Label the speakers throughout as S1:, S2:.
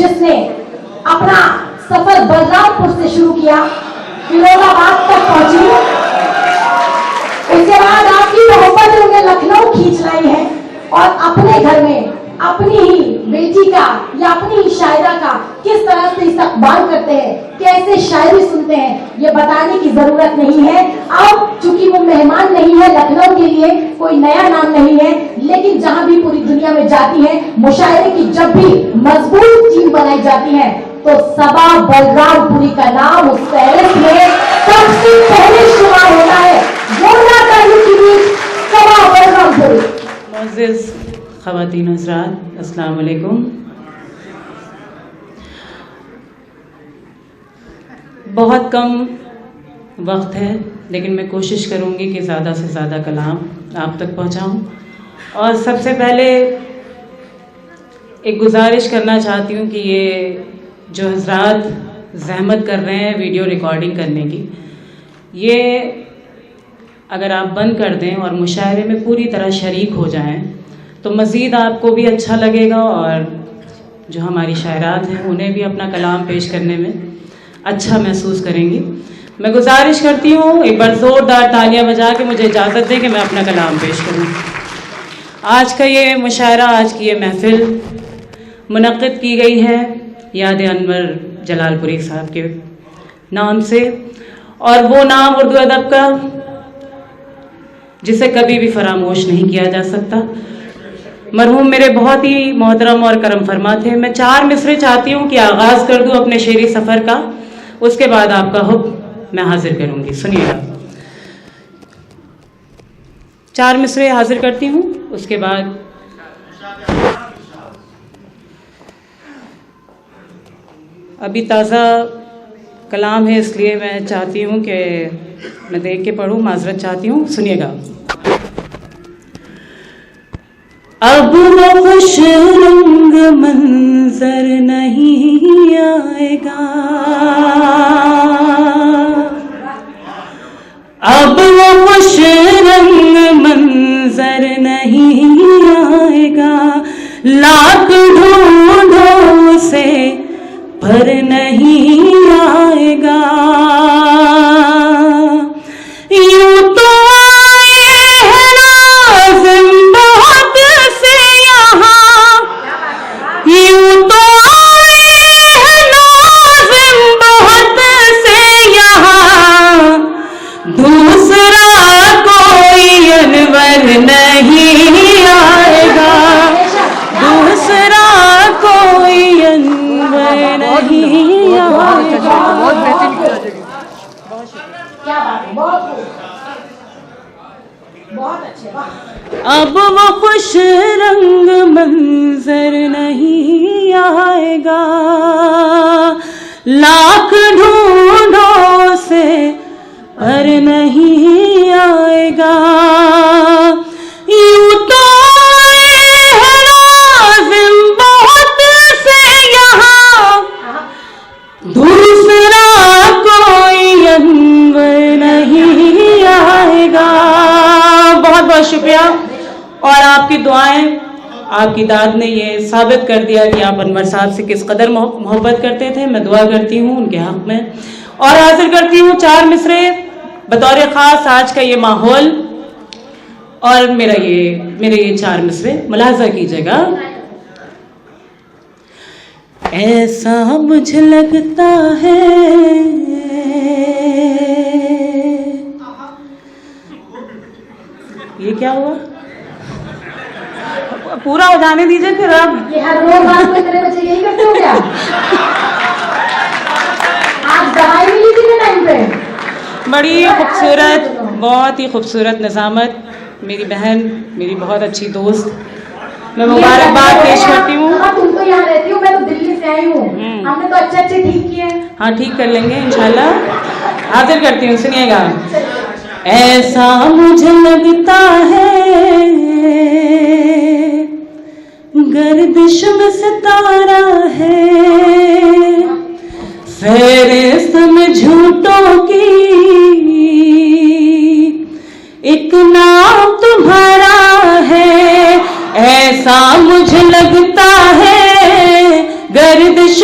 S1: जिसने अपना सफर बलरामपुर से शुरू किया, फिरोजाबाद तक पहुंची, उसके बाद आपकी मोहब्बत उन्हें लखनऊ खींच लाई है और अपने घर में अपनी ही बेटी का या अपनी ही शायरा का किस तरह से इस्तकबाल करते हैं, कैसे शायरी सुनते हैं, ये बताने की जरूरत नहीं है। अब चूंकि वो मेहमान नहीं है, लखनऊ के लिए कोई नया नाम नहीं है, लेकिन जहां भी पूरी दुनिया में जाती है, मुशायरे की जब भी मजबूत टीम बनाई जाती है तो सबा बलरामपुरी का नाम उस फहरिस्त में सबसे पहले शुमार होता है। जोरदार तालियों के बीच सबा बलरामपुरी।
S2: मुअज़्ज़िज़ ख़वातीन हज़रात, अस्सलाम वालेकुम। बहुत कम वक्त है, लेकिन मैं कोशिश करूँगी कि ज़्यादा से ज़्यादा कलाम आप तक पहुँचाऊँ। और सबसे पहले एक गुजारिश करना चाहती हूँ कि ये जो हज़रात ज़हमत कर रहे हैं वीडियो रिकॉर्डिंग करने की, ये अगर आप बंद कर दें और मुशायरे में पूरी तरह शरीक हो जाएं तो मज़ीद आपको भी अच्छा लगेगा और जो हमारी शायरात हैं उन्हें भी अपना कलाम पेश करने में अच्छा महसूस करेंगी। मैं गुजारिश करती हूँ एक बार ज़ोरदार तालियां बजा के मुझे इजाज़त दें कि मैं अपना कलाम पेश करूँ। आज का ये मुशायरा, आज की ये महफ़िल मुनक़्क़िद की गई है याद अनवर जलालपुरी साहब के नाम से, और वो नाम उर्दू अदब का जिसे कभी भी फरामोश नहीं किया जा सकता। मरहूम मेरे बहुत ही मोहतरम और करम फरमा थे। मैं 4 मिसरे चाहती हूँ कि आगाज़ कर दूँ अपने शेरी सफ़र का, उसके बाद आपका हुक्म मैं हाजिर करूँगी। सुनिएगा, 4 मिसरे हाजिर करती हूँ, उसके बाद अभी ताज़ा कलाम है इसलिए मैं चाहती हूँ कि मैं देख के पढ़ूँ, माजरत चाहती हूँ। सुनिएगा। अब वो खुश रंग मंजर नहीं आएगा, अब वो खुश रंग मंजर नहीं आएगा, लाख ढूंढो से पर नहीं आएगा। यूं तो आए हैं नाज़िम बहुत से यहाँ, यूं तो आए हैं नाज़िम बहुत से यहाँ, दूसरा कोई अनवर नहीं आएगा, दूसरा कोई अनवर नहीं आएगा।
S1: क्या बात है, बहुत अच्छे,
S2: अब वो खुश रंग मंजर नहीं आएगा, लाख ढूंढो से पर नहीं आएगा। यूं तो आए हैं नाज़िम बहुत से यहाँ, दूसरा कोई अनवर नहीं आएगा। बहुत बहुत शुक्रिया। और आपकी दुआएं, आपकी दाद ने ये साबित कर दिया कि आप अनवर साहब से किस कदर मोहब्बत करते थे। मैं दुआ करती हूँ उनके हक में और हाजिर करती हूँ 4 मिसरे बतौर ख़ास आज का ये माहौल और मेरे ये 4 मिसरे मुलाहजा कीजिएगा। ऐसा मुझे लगता है ये क्या हुआ, पूरा हो जाने दीजिए फिर आप।
S1: ये हर रोज रात में तेरे बच्चे यही करते हो क्या? आप दवाई भी ली थी टाइम पे?
S2: बड़ी खूबसूरत, बहुत ही खूबसूरत निज़ामत, मेरी बहन, मेरी बहुत अच्छी दोस्त, मैं मुबारकबाद पेश करती हूँ।
S1: तुम तो यहाँ रहती हो, मैं तो दिल्ली से आई हूँ। हमने तो अच्छे ठीक किए।
S2: हाँ, ठीक कर लेंगे इंशाल्लाह। हाजिर करती हूँ, सुनिएगा। ऐसा मुझे लगता है गर्दिश में सितारा है, फेरिस्त में झूठों की एक नाम तुम्हारा है। ऐसा मुझे लगता है गर्दिश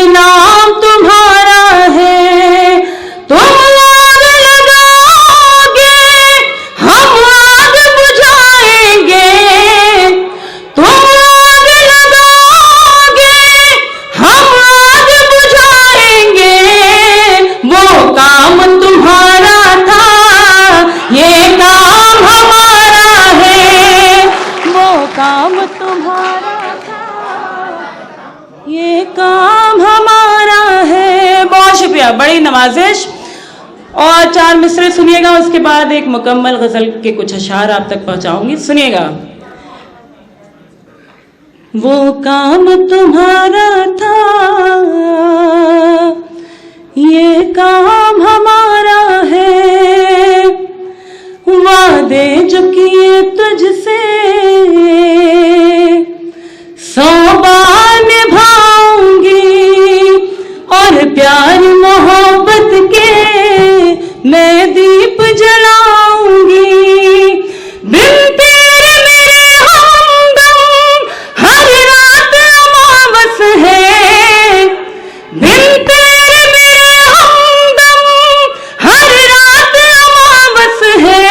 S2: नाम तुम्हारा है। तुम आग लगाओगे, हम आग बुझाएंगे। तुम आग लगाओगे, हम आग बुझाएंगे। वो काम तुम्हारा था, ये काम हमारा है। वो काम तुम्हारा था, ये काम हमारा है। बहुत शुक्रिया, बड़ी नवाजिश। और 4 मिसरे सुनिएगा, उसके बाद एक मुकम्मल गजल के कुछ अशार आप तक पहुंचाऊंगी, सुनिएगा। वो काम तुम्हारा था, ये काम हमारा है। वादे जो किए तुझसे 100 बार निभाऊंगी, और प्यार मोहब्बत के मैं दीप जलाऊंगी। बिन तेरे मेरे हमदम हर रात अमावस है। बिन तेरे मेरे हमदम हर रात अमावस है।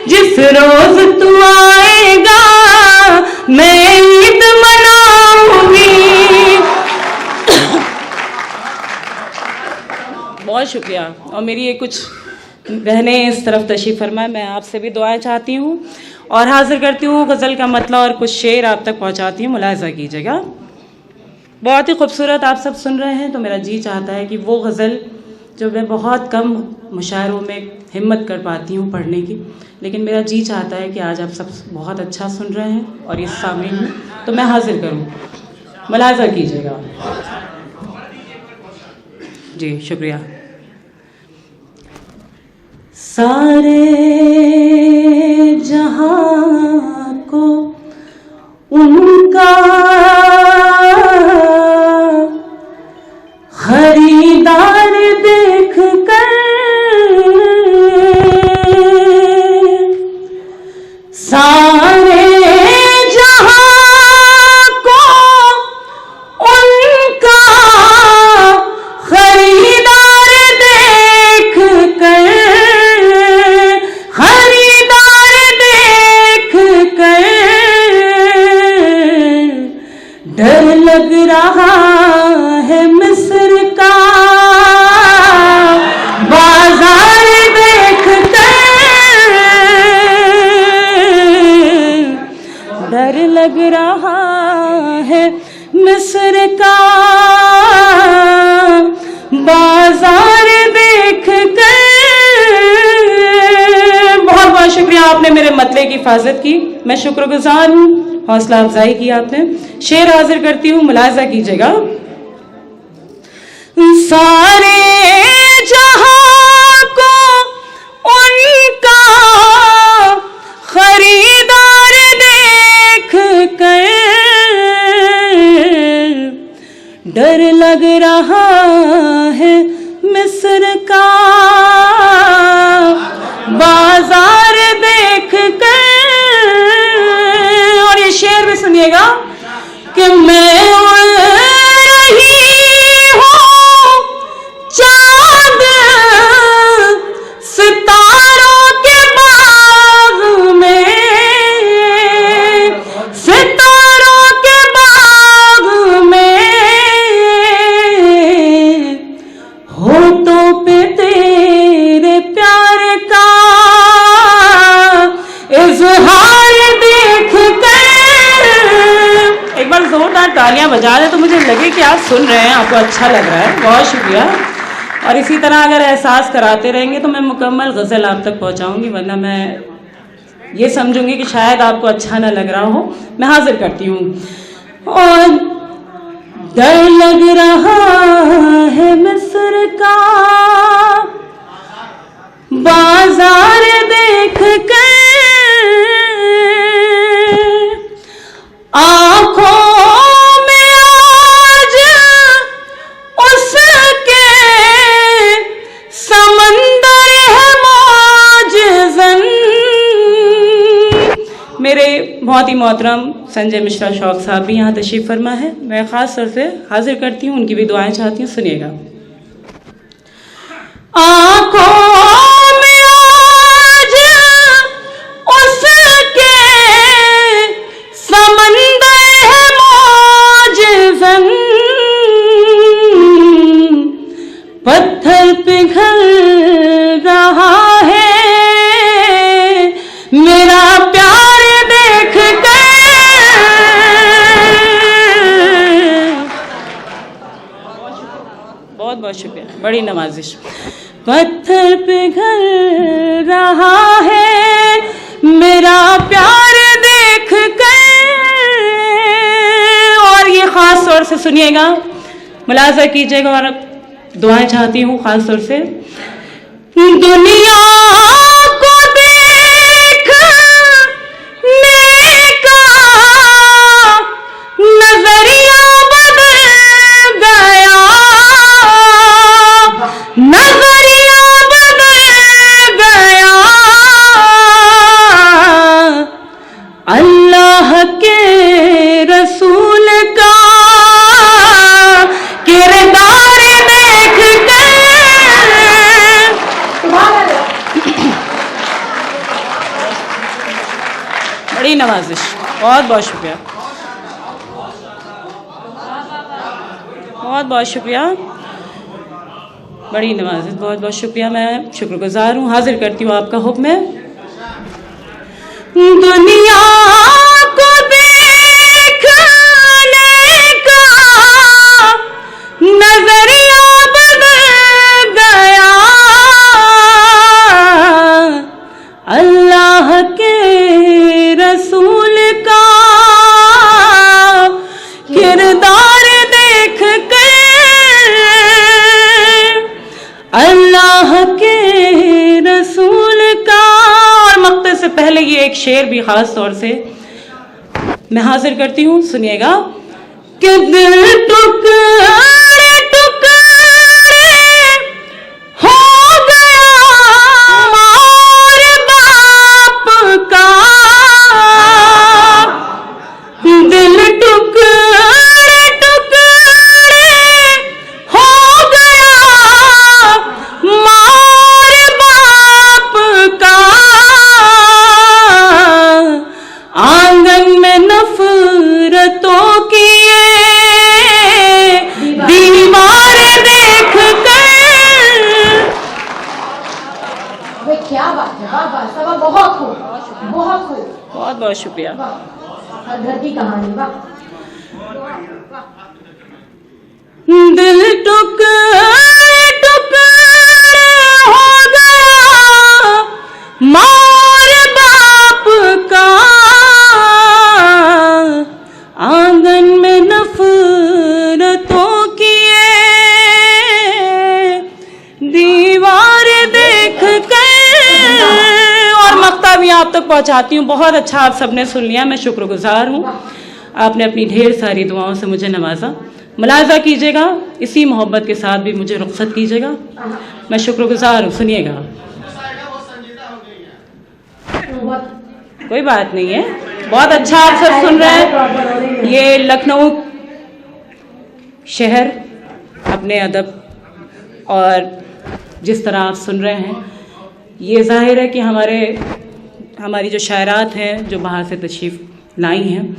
S2: जिस रोज तू आएगा मैं ईद मनाऊंगी। बहुत शुक्रिया। और मेरी ये कुछ बहनें इस तरफ तशरीफ फरमाए, मैं आपसे भी दुआएं चाहती हूँ और हाजिर करती हूँ गज़ल का मतलब और कुछ शेर आप तक पहुँचाती हूँ, मुलाहिज़ा कीजिएगा। बहुत ही खूबसूरत आप सब सुन रहे हैं, तो मेरा जी चाहता है कि वो गज़ल जो मैं बहुत कम मुशायरों में हिम्मत कर पाती हूँ पढ़ने की, लेकिन मेरा जी चाहता है कि आज आप सब बहुत अच्छा सुन रहे हैं और ये सामने हैं, तो मैं हाजिर करूँ, मुलाहिज़ा कीजिएगा। जी शुक्रिया। सारे जहां को उनका खरीदार देख कर, सारे जहां को उनका खरीदार देख कर, खरीदार देख कर डर लग रहा है मिस्र का बाजार देख कर, डर लग रहा है मिस्र का बाजार देख कर। बहुत बहुत शुक्रिया, आपने मेरे मतले की हिफाजत की, मैं शुक्रगुजार हूँ, हौसला अफजाई की आपने। शेर हाजिर करती हूँ, मुलाहिज़ा कीजिएगा। सारे जहां को उनका खरीदार देख कर डर लग रहा है मिस्र का बाजार देख कर। और ये शेर भी सुनिएगा कि मैं उड़ रही हूँ चांद सितारों के बाग में, सितारों के बाग में होठों पे तेरे प्यार का इजहार देख कर। एक बार जोरदार तालियां बजा दें तो मुझे लगे कि आप सुन रहे हैं, आपको अच्छा लग रहा है। बहुत शुक्रिया। और इसी तरह अगर एहसास कराते रहेंगे तो मैं मुकम्मल गज़ल आप तक पहुंचाऊंगी, वरना मैं ये समझूंगी कि शायद आपको अच्छा ना लग रहा हो। मैं हाजिर करती हूँ। और डर लग रहा है मिस्र का बाजार देख कर, आंखों में आज उसके समंदर है मौजज़न। मेरे बहुत ही मोहतरम संजय मिश्रा शौक साहब भी यहाँ तशरीफ़ फरमा है। मैं ख़ास तौर से हाजिर करती हूँ, उनकी भी दुआएं चाहती हूँ, सुनिएगा। आँखों में आज उसके समंदर है मौज ज़न, पत्थर पिघल रहा है मेरा प्यार देख कर। बहुत बहुत शुक्रिया, बड़ी नवाजिश। पत्थर पिघल रहा है मेरा प्यार देख कर। और ये खास तौर से सुनिएगा, मुलाजा कीजिएगा और दुआएं चाहती हूँ खास तौर से। दुनिया को देखने का नजरिया बदल गया, नजरिया बदल गया। अल्लाह के रसूल का किरदार देख कर। बड़ी नवाजिश, बहुत बहुत शुक्रिया, बहुत बहुत शुक्रिया, बड़ी नवाजिश, बहुत बहुत शुक्रिया। मैं शुक्रगुजार हूँ। हाजिर करती हूँ आपका हुक्म है। दुनिया को देखने का नजरिया बदल गया, अल्लाह के रसूल का किरदार देख कर, अल्लाह के रसूल का। और मक्ते से पहले ये एक शेर भी खास तौर से मैं हाजिर करती हूँ, सुनिएगा। कि दिल टुकड़े टुकड़े हो गया मार बाप का, दिल टुकड़े टुकड़े हो गया मार बाप का। आंगन में नफरतों की दीवार देख कर।
S1: क्या बात है, वाह वाह, सब बहुत खूब, बहुत खूब,
S2: बहुत बहुत शुक्रिया।
S1: हर घर की कहानी, वाह।
S2: दिल टुकड़े टुकड़े हो गया मार बाप का, आंगन में नफरतों की दीवार देख कर। और मक्ता भी आप तक पहुंचाती हूँ। बहुत अच्छा आप सबने सुन लिया, मैं शुक्रगुजार हूँ। आपने अपनी ढेर सारी दुआओं से मुझे नवाजा। मुलाजा कीजिएगा, इसी मोहब्बत के साथ भी मुझे रुखसत कीजिएगा। मैं शुक्रगुजार हूँ, सुनिएगा। कोई बात नहीं है, बहुत अच्छा आप सब सुन रहे हैं। ये लखनऊ शहर अपने अदब और जिस तरह आप सुन रहे हैं, ये जाहिर है कि हमारी जो शायरात हैं जो बाहर से तशरीफ़ लाई हैं,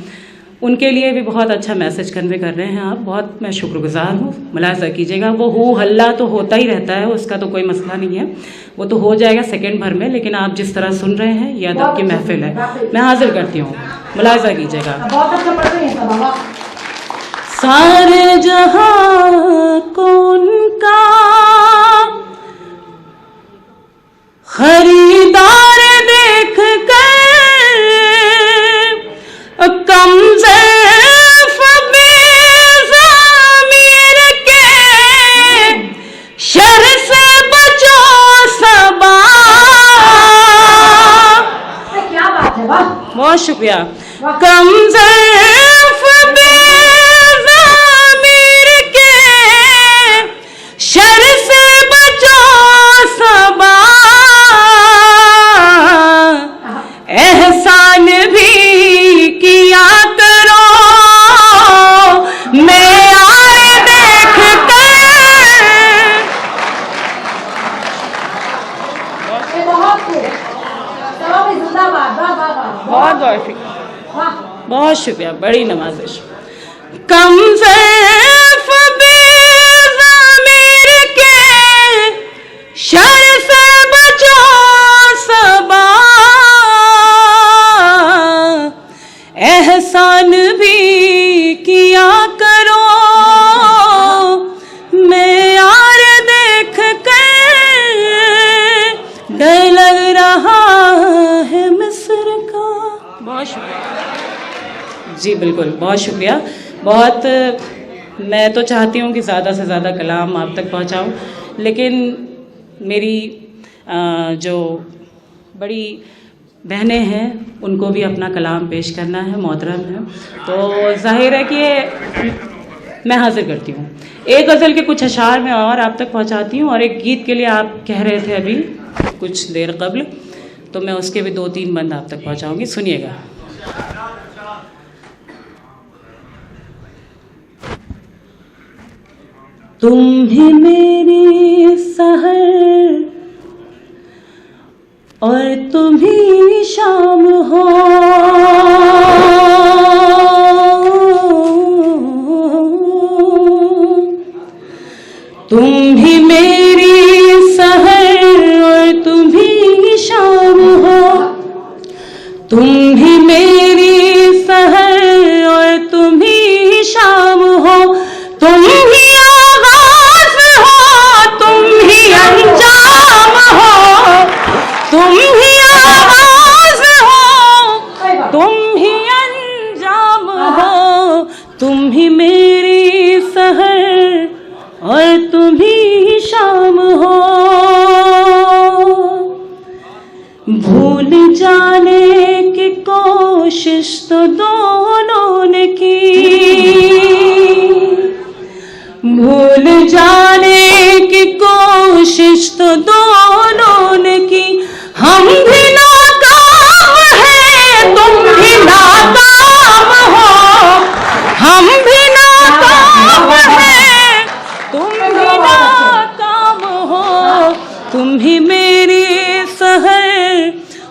S2: उनके लिए भी बहुत अच्छा मैसेज कन्वे कर रहे हैं आप। बहुत मैं शुक्रगुजार हूँ। मुलाजा कीजिएगा, वो हो हल्ला तो होता ही रहता है, उसका तो कोई मसला नहीं है, वो तो हो जाएगा सेकंड भर में। लेकिन आप जिस तरह सुन रहे हैं, ये अदब की महफिल है, मैं हाजिर करती हूँ। मुलाजा कीजिएगा। सारे जहां को उनका खरीदार देख कर, कमज़ैफ़ बेज़मीर के शर से बचो सबा।
S1: क्या बात है, वाह,
S2: बहुत शुक्रिया। कमज़ैफ़ बेज़मीर के शर से बचो सबा, एहसान भी किया कर बहुत शुक्रिया, बड़ी नवाजिश। कम ज़र्फ़ बेज़मीर के शर से बचो सबा, एहसान भी किया करो मैं यार देख कर, डर लग रहा है मिस्र का। बहुत शुक्रिया जी, बिल्कुल बहुत शुक्रिया। बहुत मैं तो चाहती हूँ कि ज़्यादा से ज़्यादा कलाम आप तक पहुँचाऊँ, लेकिन मेरी जो बड़ी बहनें हैं उनको भी अपना कलाम पेश करना है, मोहतरम है, तो जाहिर है कि मैं हाजिर करती हूँ। एक गज़ल के कुछ अशार में और आप तक पहुँचाती हूँ, और एक गीत के लिए आप कह रहे थे अभी कुछ देर कबल, तो मैं उसके भी 2-3 बंद आप तक पहुँचाऊँगी, सुनिएगा। तुम ही मेरी सहर और तुम ही शाम हो, तुम ही मेरी सहर और तुम ही शाम हो, तुम ही मेरी सहर और तुम ही शाम हो, तुम ही आगाज़ हो तुम ही अंजाम हो, तुम ही आगाज़ हो तुम ही अंजाम हो, तुम ही मेरी सहर और तुम ही शाम हो। भूल जाने की कोशिश तो दोनों ने की, भूल जाने की कोशिश तो दोनों ने की, हम भी नाकाम हैं तुम भी नाकाम हो, हम भी नाकाम हैं तुम भी नाकाम हो, तुम ही मेरी सहर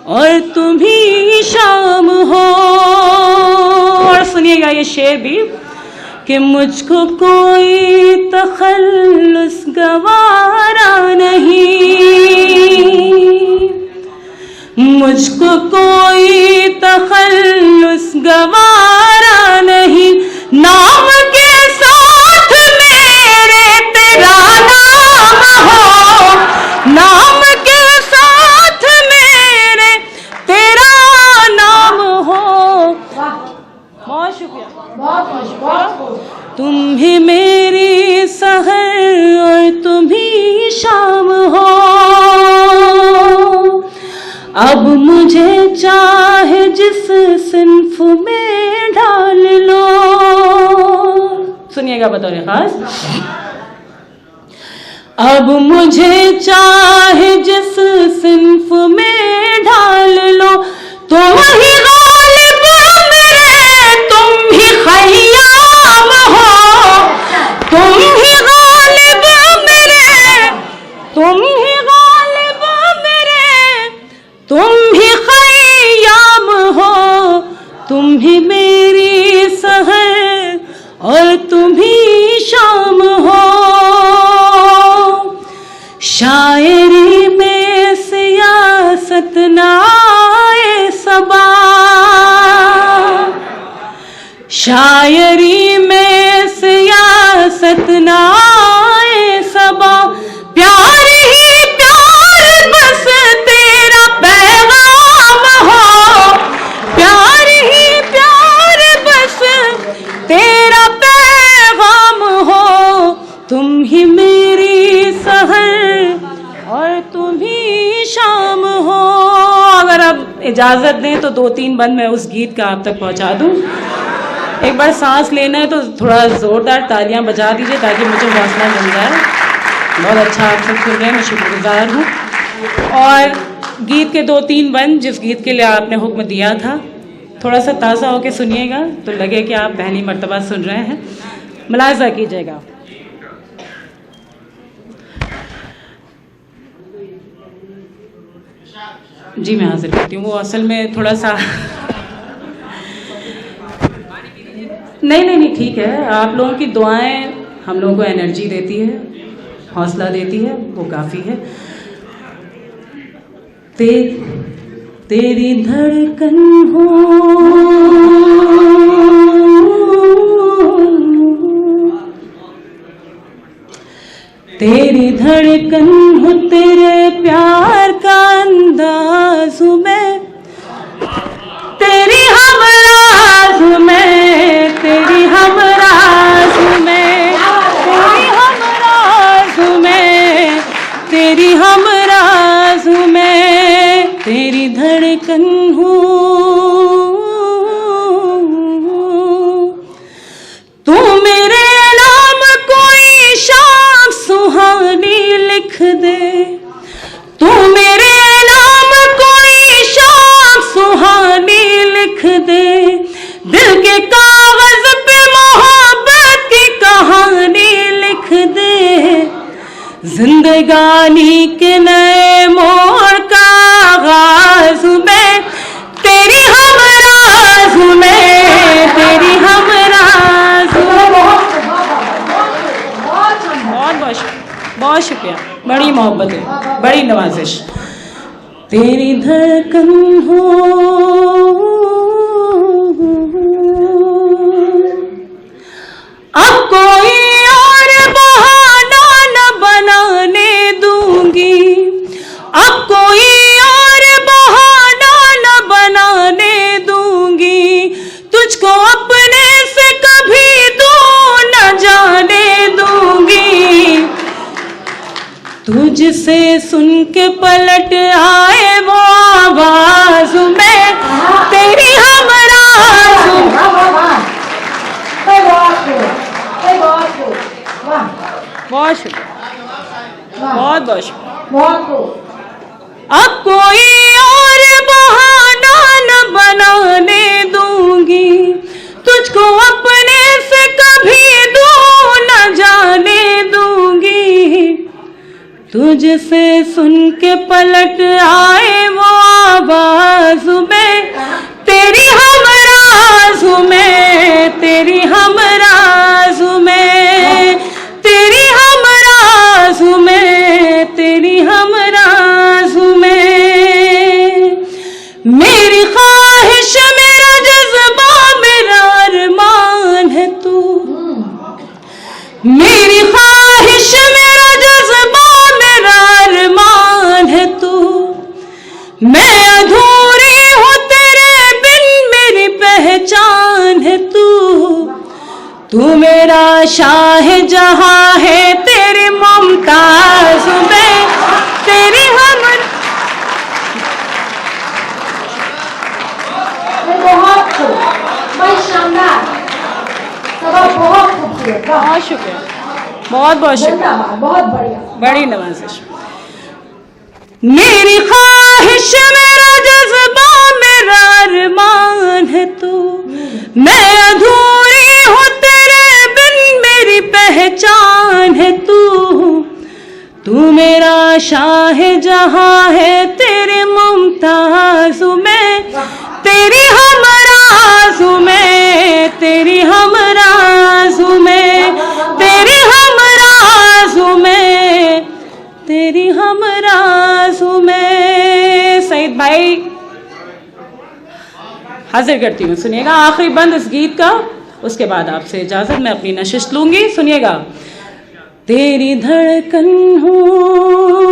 S2: और तुम ही शाम हो। और सुनिएगा ये शेर भी कि मुझको कोई तखल्लुस गवारा नहीं, मुझको कोई तखल्लुस गवारा नहीं, नाम के साथ मेरे तेरा नाम हो, नाम के साथ मेरे तेरा नाम हो। बहुत शुक्रिया, बहुत। तुम ही मेरी सहर और तुम ही शाम हो, अब मुझे चाहे जिस सिन्फ में डाल लो। सुनिएगा बतौर खास, अब मुझे चाहे जिस सिन्फ में ढाल लो, तुम ही गालिब मेरे तुम ही खय्याम हो, तुम ही गालिब मेरे तुम ही गालिब मेरे तुम ही खय्याम हो, तुम ही मेरी सहर और तुम ही शाम हो। शायरी में सियासत ना आए सबा, शायरी में सियासत ना आए सबा, प्यार ही प्यार बस तेरा पैगाम हो, प्यार ही प्यार बस तेरा पैगाम हो, तुम ही मेरी सहर और तुम ही शाम हो। अगर आप इजाज़त दें तो 2-3 बंद मैं उस गीत का आप तक पहुंचा दूं। एक बार सांस लेना है तो थोड़ा ज़ोरदार तालियां बजा दीजिए ताकि मुझे हौसला मिल जाए। बहुत अच्छा आप सब सुन रहे हैं, मैं शुक्रगुजार हूँ। और गीत के 2-3 बंद जिस गीत के लिए आपने हुक्म दिया था, थोड़ा सा ताज़ा होकर सुनिएगा तो लगे कि आप पहली मर्तबा सुन रहे हैं, मुलाहिज़ा कीजिएगा। जी मैं हाजिर करती हूँ। वो असल में थोड़ा सा नहीं, ठीक है। आप लोगों की दुआएं हम लोगों को एनर्जी देती है, हौसला देती है, वो काफ़ी है। तेरी धड़कन हो, तेरी धड़कन हो, तेरे प्यार का अंदाज में, तेरी हम राज में, तेरी हम राज में, तेरी हम राज में, तेरी हम राज में, तेरी धड़कन हूँ। तू मेरे नाम कोई शाम सुहानी लिख दे, तू मेरे नाम कोई शाम सुहानी लिख दे, दिल के कागज पे मोहब्बत की कहानी लिख दे, जिंदगानी के नए मोड़ का आगाज में, तेरी हम राज में, तेरी हम राज में। बहुत शुक्रिया, बड़ी मोहब्बत है, बड़ी नवाजिश। तेरी धड़कन हो, अब कोई और बहाना न बनाने दूंगी, अब कोई और बहाना न बनाने दूंगी, तुझको अपने से कभी दूर न जाने दूंगी, तुझसे सुन के पलट आए वो आवाज में, तेरी हम राज में। बहुत शुक्रिया, बहुत बहुत शुक्रिया। अब कोई और बहाना न बनाने दूंगी, तुझको अपने से कभी दूर न जाने दूंगी, तुझसे सुन के पलट आए वो आवाज में, तेरी हम राज में, तेरी हम राज में, तेरी हम राज में, तेरी हम राज में। मेरी ख्वाहिश मेरा जज्बा मेरा अरमान है तू, मेरी ख्वाहिश मेरा जज्बा मेरा अरमान है तू, मैं अधूरी हूँ तेरे बिन मेरी पहचान है तू, तू मेरा शाह जहां है तेरी मुमताज में, तेरी हम।
S1: बहुत शानदार, बहुत खूबसूरत,
S2: बहुत शुक्रिया, बहुत बहुत शुक्रिया,
S1: बहुत बढ़िया,
S2: बड़ी नवाजिश। मेरी ख्वाहिश मेरा जज्बा मेरा अरमान है तू, मैं अधूरी हूँ तेरे बिन मेरी पहचान है तू, तू मेरा शाह जहां है तेरे मुमताज में, तेरी हम राज में, तेरी हम राज में, तेरी हम राज में, तेरी हम राज में। सईद भाई हाजिर करती हूँ, सुनिएगा आखिरी बंद इस गीत का, उसके बाद आपसे इजाजत, मैं अपनी नशिश लूंगी। सुनिएगा। तेरी धड़कन हूँ